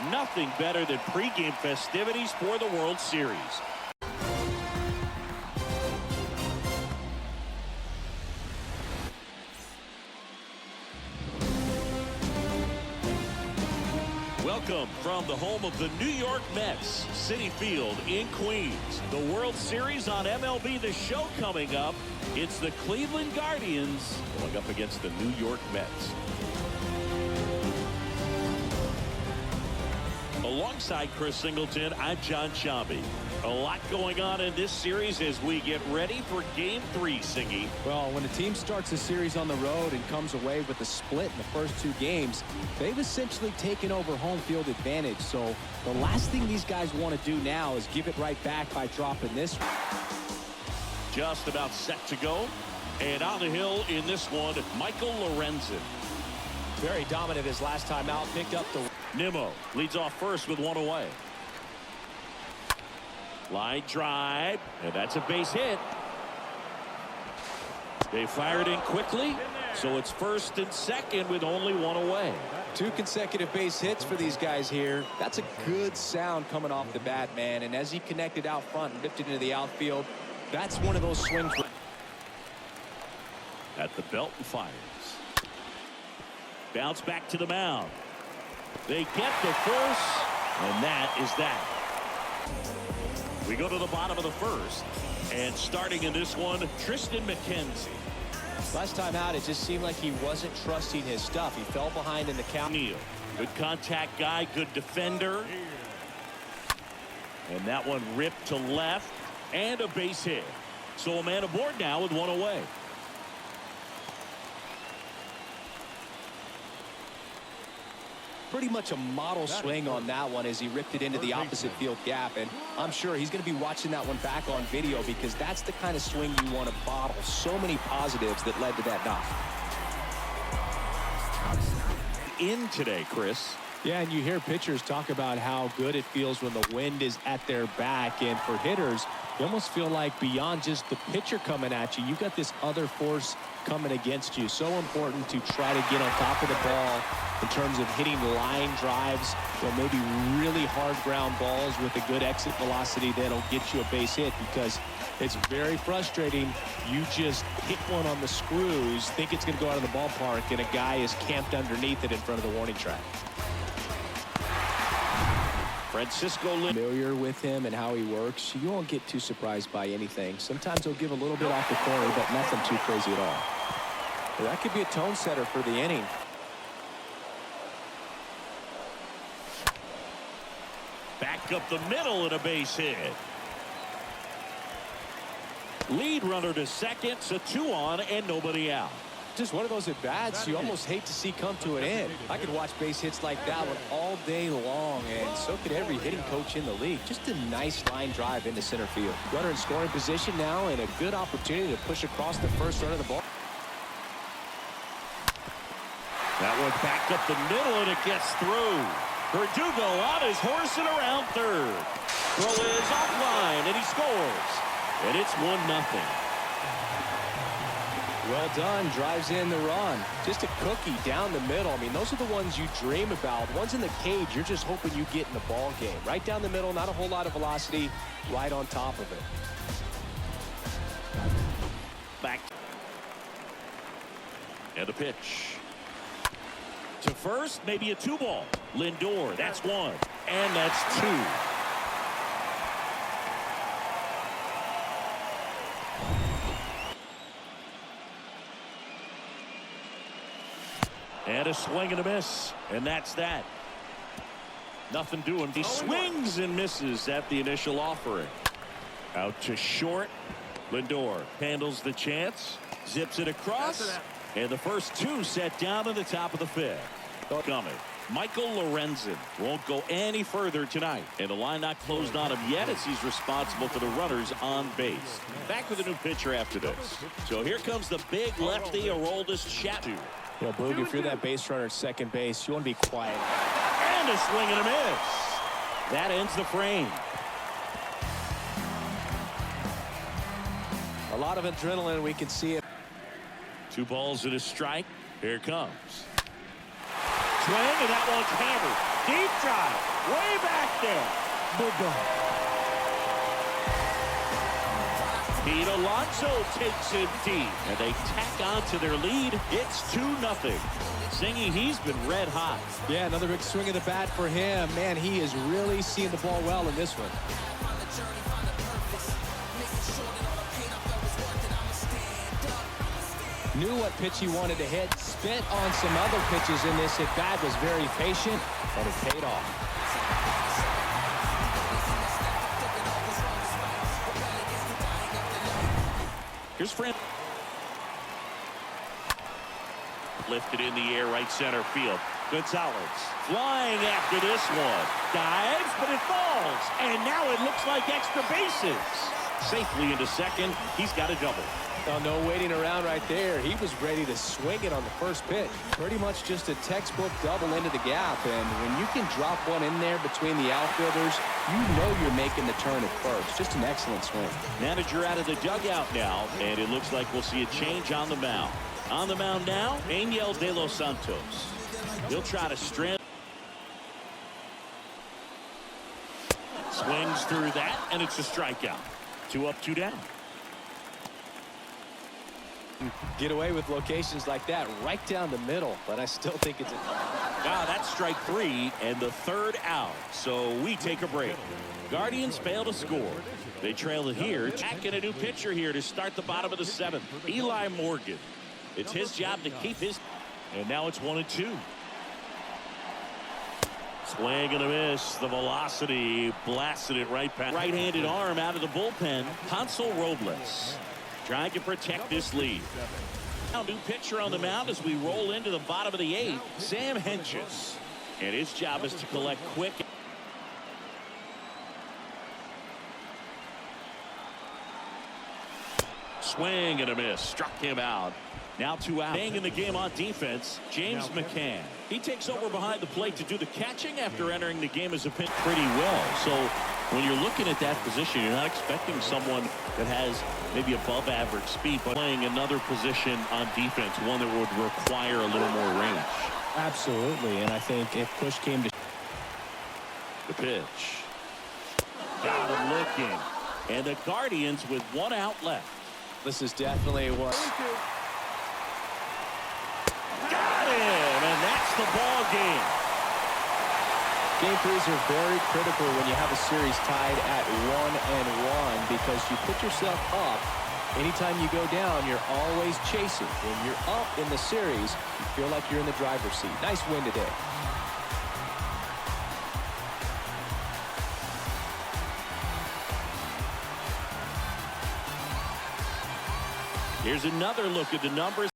Nothing better than pregame festivities for the World Series. Welcome from the home of the New York Mets, Citi Field in Queens. The World Series on MLB The Show coming up. It's the Cleveland Guardians going up against the New York Mets. Alongside Chris Singleton, I'm John Shambi. A lot going on in this series as we get ready for Game 3, Singy. Well, when a team starts a series on the road and comes away with a split in the first two games, they've essentially taken over home field advantage. So the last thing these guys want to do now is give it right back by dropping this. Just about set to go. And on the hill in this one, Michael Lorenzen. Very dominant his last time out. Picked up the... Nimmo leads off first with one away. Line drive, and that's a base hit. They fired in quickly, so it's first and second with only one away. Two consecutive base hits for these guys here. That's a good sound coming off the bat, man. And as he connected out front and ripped it into the outfield, that's one of those swings. At the belt and fires. Bounce back to the mound. They get the first, and that is that. We go to the bottom of the first, and starting in this one, Tristan McKenzie. Last time out, it just seemed like he wasn't trusting his stuff. He fell behind in the count. Neal, good contact guy, good defender. And that one ripped to left, and a base hit. So a man aboard now with one away. Pretty much a model swing on that one as he ripped it into the opposite field gap. And I'm sure he's going to be watching that one back on video because that's the kind of swing you want to bottle. So many positives that led to that knock. In today, Chris. Yeah, and you hear pitchers talk about how good it feels when the wind is at their back. And for hitters, you almost feel like beyond just the pitcher coming at you, you've got this other force coming against you. So important to try to get on top of the ball in terms of hitting line drives, or maybe really hard ground balls with a good exit velocity that'll get you a base hit, because it's very frustrating. You just hit one on the screws, think it's going to go out of the ballpark, and a guy is camped underneath it in front of the warning track. Francisco Familiar with him and how he works, you won't get too surprised by anything. Sometimes he'll give a little bit off the corner, but nothing too crazy at all. Well, that could be a tone setter for the inning. back up the middle and a base hit. Lead runner to second, so 2 on and nobody out. Just one of those at-bats you almost hate to see come to an end. I could watch base hits like that one all day long, and so could every hitting coach in the league. Just a nice line drive into center field. Runner in scoring position now, and a good opportunity to push across the first run of the ball. That one back up the middle, and it gets through. Verdugo on his horse and around third. Throw is offline, and he scores. And it's 1-0. Well done, drives in the run. Just a cookie down the middle. I mean, those are the ones you dream about. Ones in the cage, you're just hoping you get in the ball game. Right down the middle, not a whole lot of velocity, right on top of it. Back. And the pitch. To first, maybe a 2-ball. Lindor, that's 1. And that's 2. And a swing and a miss. And that's that. Nothing doing. He swings and misses at the initial offering. Out to short. Lindor handles the chance. Zips it across. And the first 2 set down in the top of the 5th. Coming. Michael Lorenzen won't go any further tonight. And the line not closed on him yet as he's responsible for the runners on base. Back with a new pitcher after this. So here comes the big lefty, Aroldis Chapman. You know, Boog, if you're that base runner at second base, you want to be quiet. And a swing and a miss. That ends the frame. A lot of adrenaline, we can see it. 2 balls and a strike. Here it comes. swing, and that one's hammered. Deep drive, way back there. Pete Alonso takes it deep, and they tack on to their lead. It's 2-0. Zingy, he's been red hot. Yeah, another big swing of the bat for him. Man, he is really seeing the ball well in this one. Knew what pitch he wanted to hit. Spent on some other pitches in this at bat. Was very patient, but it paid off. Here's Fran. Lifted in the air, right center field. Gonzalez flying after this one. Dives, but it falls. And now it looks like extra bases. Safely into second. He's got a double. Oh, no waiting around right there. He was ready to swing it on the first pitch. Pretty much just a textbook double into the gap. And when you can drop one in there between the outfielders, you know you're making the turn at first. Just an excellent swing. Manager out of the dugout now, and it looks like we'll see a change on the mound. On the mound now, Angel De Los Santos. He'll try to strand. Swings through that, and it's a strikeout. 2 up, 2 down. Get away with locations like that right down the middle, but I still think it's a... Wow, that's strike 3 and the 3rd out. So we take a break. Guardians fail to score. They trail it here. Attacking a new pitcher here to start the bottom of the 7th. Eli Morgan. It's his job to keep his... And now it's 1-2. Swing and a miss. The velocity blasted it right past. Right-handed arm out of the bullpen. Hansel Robles trying to protect this lead. Now new pitcher on the mound as we roll into the bottom of the 8th. Sam Hentges. And his job is to collect quick. Swing and a miss. Struck him out. Now 2 out. Staying in the game on defense, James McCann. He takes over behind the plate to do the catching after entering the game as a pinch pretty well. So when you're looking at that position, you're not expecting someone that has maybe above average speed, but playing another position on defense, one that would require a little more range. Absolutely, and I think if push came to... The pitch. Got him looking. And the Guardians with 1 out left. This is definitely what... Got him, and that's the ball game. Game 3s are very critical when you have a series tied at 1-1 because you put yourself up. Anytime you go down, you're always chasing. When you're up in the series, you feel like you're in the driver's seat. Nice win today. Here's another look at the numbers.